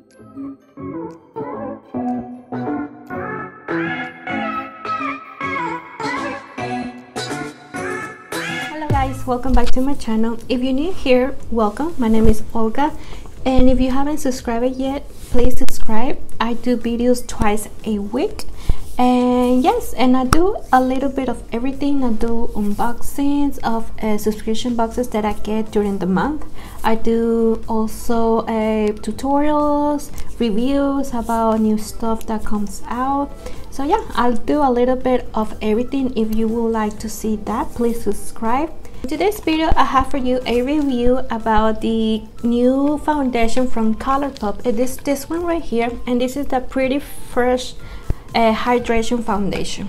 Hello guys, welcome back to my channel. If you're new here, welcome. My name is Olga, and if you haven't subscribed yet, please subscribe. I do videos twice a week, and yes, and I do a little bit of everything. I do unboxings of subscription boxes that I get during the month. I do also tutorials, reviews about new stuff that comes out. So yeah, I'll do a little bit of everything. If you would like to see that, please subscribe. In today's video, I have for you a review about the new foundation from ColourPop. It is this one right here, and this is the Pretty Fresh Hydration Foundation.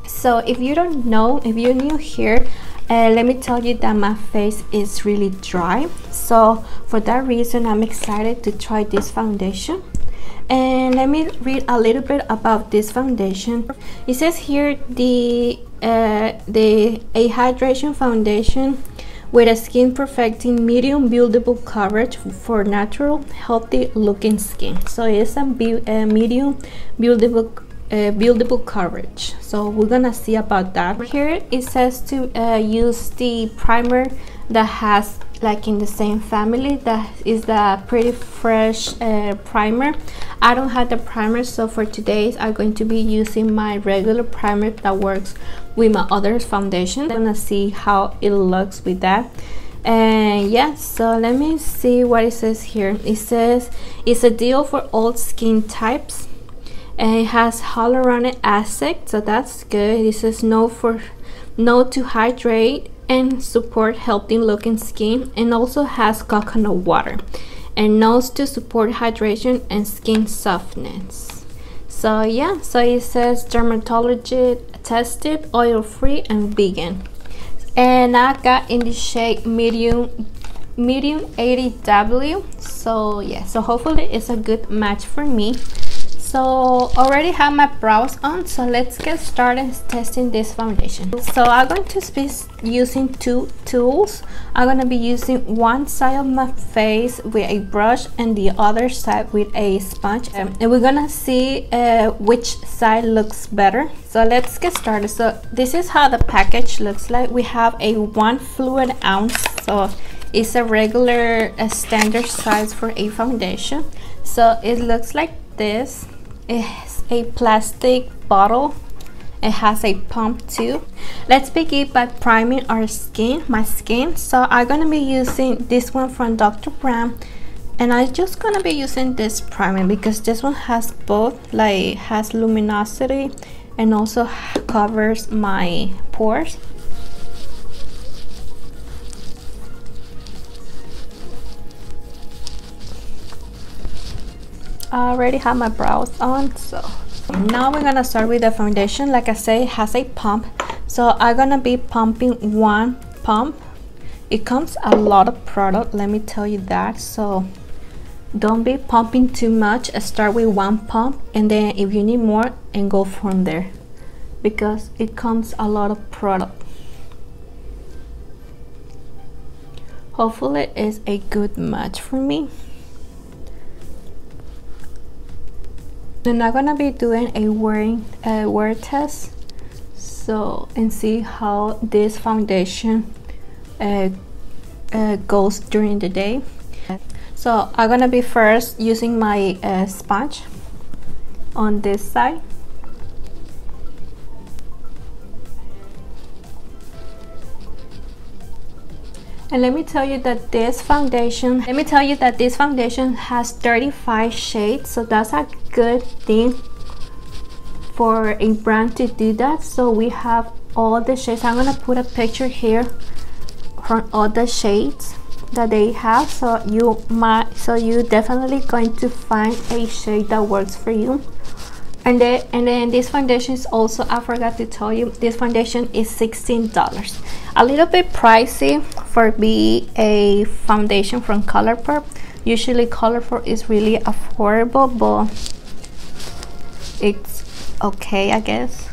So if you don't know, if you're new here, let me tell you that my face is really dry. So for that reason, I'm excited to try this foundation. And let me read a little bit about this foundation. It says here a hydration foundation with a skin perfecting medium buildable coverage for natural healthy looking skin. So it's a medium buildable coverage. So we're gonna see about that. Here it says to use the primer that has, like, in the same family, that is the Pretty Fresh primer. I don't have the primer, so for today I'm going to be using my regular primer that works with my other foundation. I'm gonna see how it looks with that. And yeah, so let me see what it says here. It says it's a deal for all skin types, and it has hyaluronic acid, so that's good. It says no to hydrate and support healthy looking skin, and also has coconut water, and nose to support hydration and skin softness. So yeah, so it says dermatology tested, oil free and vegan. And I got in the shade medium 80W. So yeah, so hopefully it's a good match for me. So already have my brows on, so let's get started testing this foundation. So I'm going to be using two tools. I'm going to be using one side of my face with a brush and the other side with a sponge, and we're gonna see which side looks better. So let's get started. So this is how the package looks like. We have a 1 fluid ounce, so it's a regular standard size for a foundation. So it looks like this. It's a plastic bottle. It has a pump too. Let's begin by priming our skin, my skin. So I'm gonna be using this one from Dr. Brown, and I'm just gonna be using this primer because this one has both, like, has luminosity and also covers my pores. I already have my brows on, so now we're gonna start with the foundation. Like I say, it has a pump, so I'm gonna be pumping one pump. It comes a lot of product, let me tell you that, so don't be pumping too much. Start with one pump, and then if you need more, and go from there, because it comes a lot of product. Hopefully it's a good match for me. And I'm gonna be doing a wear test, so, and see how this foundation goes during the day. So I'm gonna be first using my sponge on this side. And let me tell you that this foundation has 35 shades, so that's a good thing for a brand to do that. So we have all the shades. I'm gonna put a picture here from all the shades that they have, so you definitely going to find a shade that works for you. And then this foundation is also, I forgot to tell you, this foundation is $16. A little bit pricey for being a foundation from ColourPop. Usually ColourPop is really affordable, but it's okay, I guess.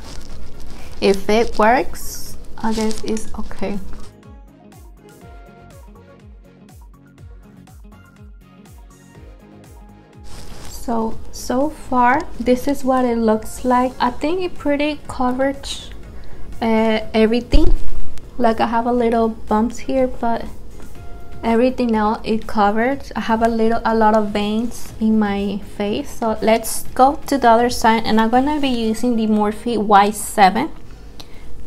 If it works, I guess it's okay. So far this is what it looks like. I think it pretty covered everything. Like I have a little bumps here, but everything else it covered. I have a lot of veins in my face. So let's go to the other side, and I'm gonna be using the Morphe Y7.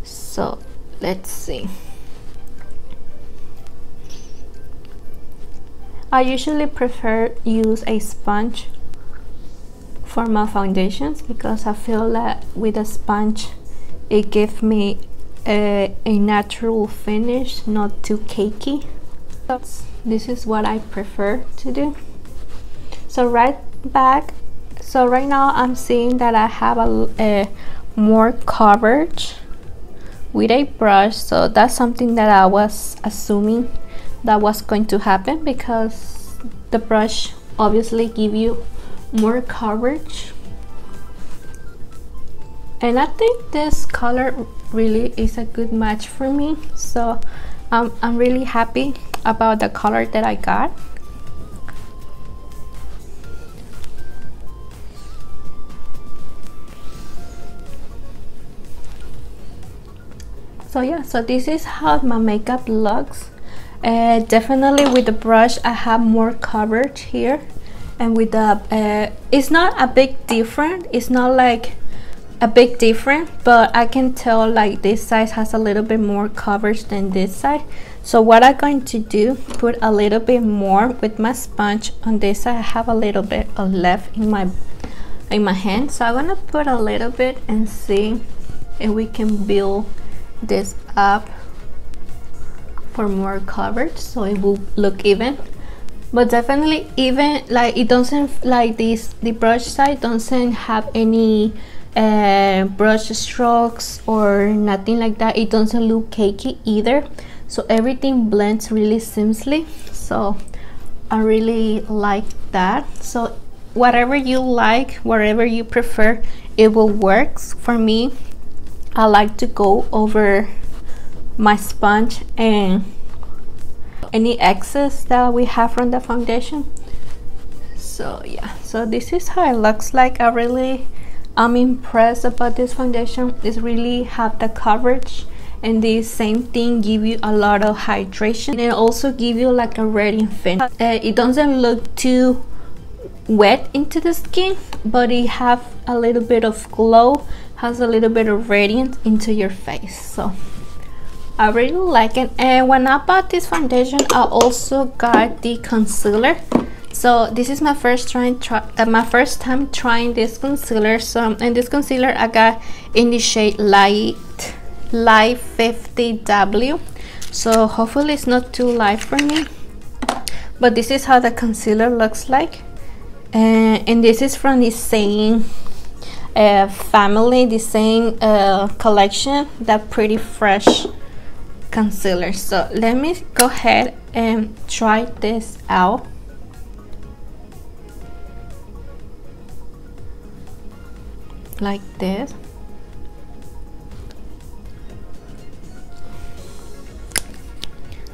So let's see. I usually prefer use a sponge for my foundations because I feel that with a sponge it gives me a natural finish, not too cakey. So this is what I prefer to do. So right now I'm seeing that I have a more coverage with a brush, so that's something that I was assuming that was going to happen because the brush obviously give you more coverage. And I think this color really is a good match for me, so I'm really happy about the color that I got. So yeah, so this is how my makeup looks. Definitely with the brush I have more coverage here, and with the it's not a big difference, it's not like a big difference, but I can tell like this side has a little bit more coverage than this side. So what I'm going to do, put a little bit more with my sponge on this side. I have a little bit of left in my hand, so I'm gonna put a little bit and see if we can build this up for more coverage so it will look even. But definitely even, like it doesn't, like this, the brush side doesn't have any brush strokes or nothing like that. It doesn't look cakey either, so everything blends really seamlessly. So I really like that. So whatever you like, whatever you prefer, it will work. For me, I like to go over my sponge and any excess that we have from the foundation. So yeah, so this is how it looks like. I'm impressed about this foundation. It really have the coverage, and the same thing give you a lot of hydration, and it also give you like a radiant finish. It doesn't look too wet into the skin, but it have a little bit of glow, has a little bit of radiance into your face. So I really like it. And when I bought this foundation, I also got the concealer. So this is my first time trying this concealer. So in this concealer I got in the shade light 50W. So hopefully it's not too light for me. But this is how the concealer looks like. And this is from the same family, the same collection, that Pretty Fresh concealer. So let me go ahead and try this out. Like this.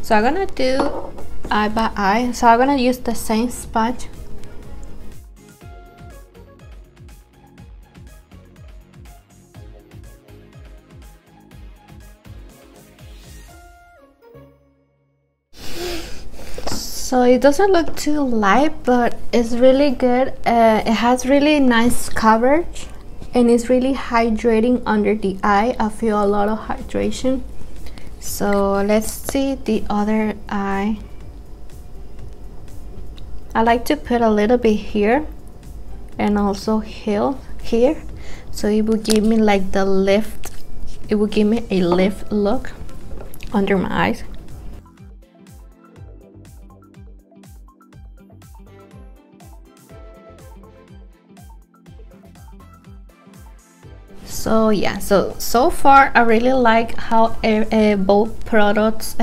So I'm gonna do eye by eye. So I'm gonna use the same sponge. So it doesn't look too light, but it's really good. It has really nice coverage, and it's really hydrating under the eye. I feel a lot of hydration. So let's see the other eye. I like to put a little bit here and also here, so it will give me like the lift. It will give me a lift look under my eyes. So yeah, so far I really like how both products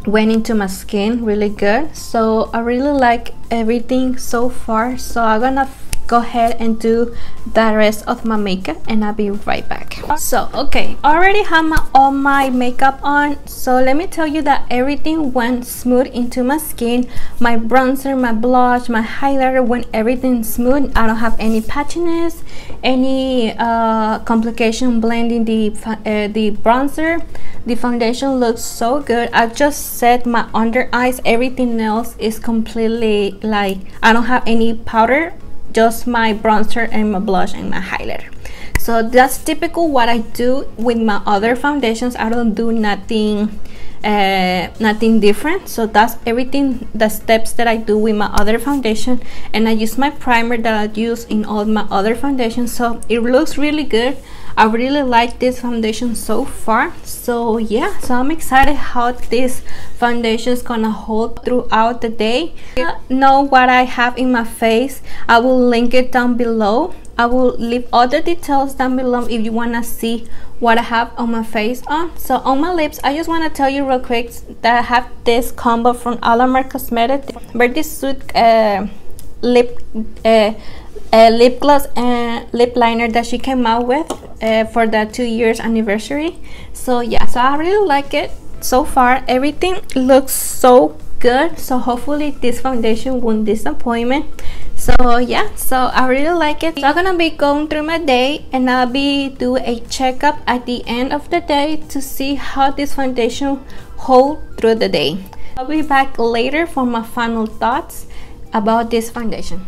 went into my skin really good. So I really like everything so far. So I'm gonna go ahead and do the rest of my makeup, and I'll be right back. So okay, I already have all my makeup on, so let me tell you that everything went smooth into my skin. My bronzer, my blush, my highlighter went everything smooth. I don't have any patchiness, any complication blending the bronzer. The foundation looks so good. I just set my under eyes. Everything else is completely like, I don't have any powder, just my bronzer and my blush and my highlighter. So that's typical what I do with my other foundations. I don't do nothing different. So that's everything, the steps that I do with my other foundation, and I use my primer that I use in all my other foundations. So it looks really good. I really like this foundation so far. So yeah, so I'm excited how this foundation is gonna hold throughout the day. Know what I have in my face, I will link it down below. I will leave all the details down below if you want to see what I have on my face on. So on my lips, I just want to tell you real quick that I have this combo from Alamar Cosmetics, Birthday Suit lip gloss and lip liner that she came out with for the 2 years anniversary. So yeah, so I really like it so far. Everything looks so good, so hopefully this foundation won't disappoint me. So yeah, so I really like it. So I'm gonna be going through my day, and I'll be do a checkup at the end of the day to see how this foundation hold through the day. I'll be back later for my final thoughts about this foundation.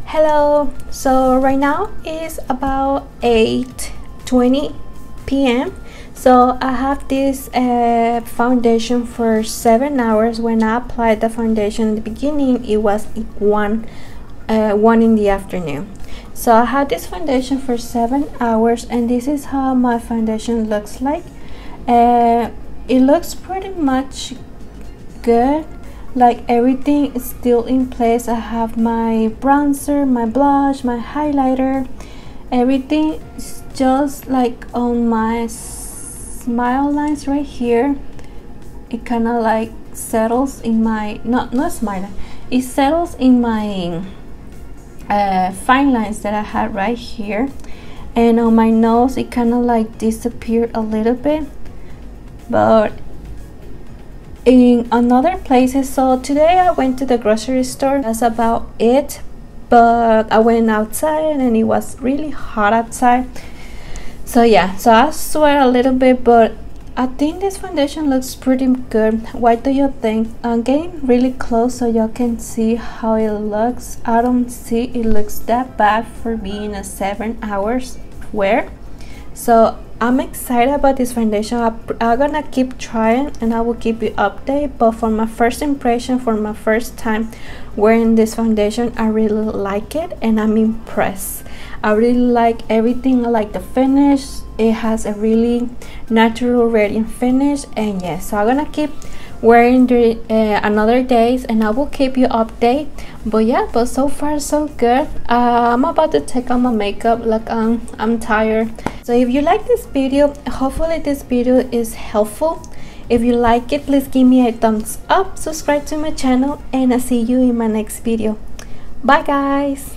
Hello, so right now is about 8:20 p.m. So I have this foundation for 7 hours. When I applied the foundation in the beginning, it was 1 in the afternoon. So I had this foundation for 7 hours, and this is how my foundation looks like. It looks pretty much good, like everything is still in place. I have my bronzer, my blush, my highlighter, everything is just like on my smile lines right here. It kind of like settles in my not smile, it settles in my fine lines that I had right here, and on my nose it kind of like disappeared a little bit, but in another places. So today I went to the grocery store, that's about it, but I went outside and it was really hot outside. So yeah, so I sweat a little bit, but I think this foundation looks pretty good. What do you think? I'm getting really close so y'all can see how it looks. I don't see it looks that bad for being a 7 hours wear. So I'm excited about this foundation. I'm gonna keep trying and I will keep you updated. But for my first impression, for my first time wearing this foundation, I really like it and I'm impressed. I really like everything. I like the finish. It has a really natural radiant finish, and yes, so I'm gonna keep wearing during another days and I will keep you updated. But yeah, but so far so good. I'm about to take on my makeup, like I'm tired. So if you like this video, hopefully this video is helpful. If you like it, please give me a thumbs up, subscribe to my channel, and I'll see you in my next video. Bye guys.